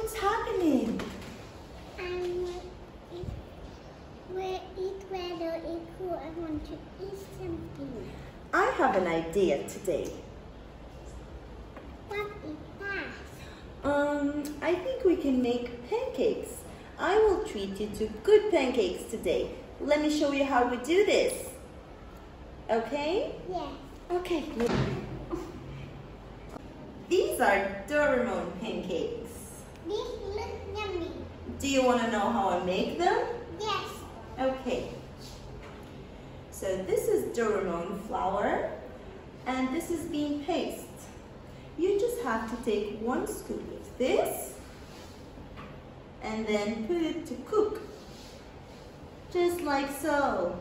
What's happening? I want to eat something. I have an idea today. What is that? I think we can make pancakes. I will treat you to good pancakes today. Let me show you how we do this. Okay? Yes. Okay. These are Doremon pancakes. These look yummy. Do you want to know how I make them? Yes. Okay. So this is Doremon flour and this is bean paste. You just have to take 1 scoop of this and then put it to cook. Just like so.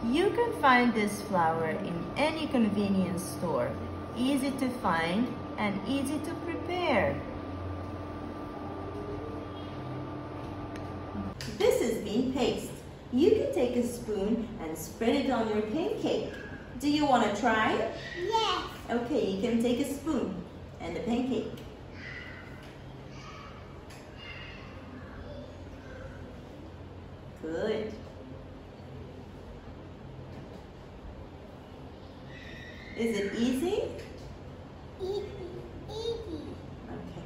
You can find this flour in any convenience store. Easy to find and easy to prepare. This is bean paste. You can take a spoon and spread it on your pancake. Do you want to try? Yes. Okay, you can take a spoon and a pancake. Good. Is it easy? Easy. Okay.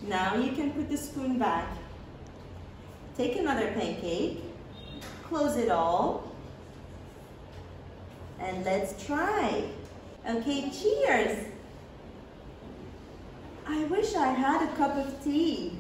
Now you can put the spoon back. Take another pancake, close it all, and let's try. Okay, cheers! I wish I had a cup of tea.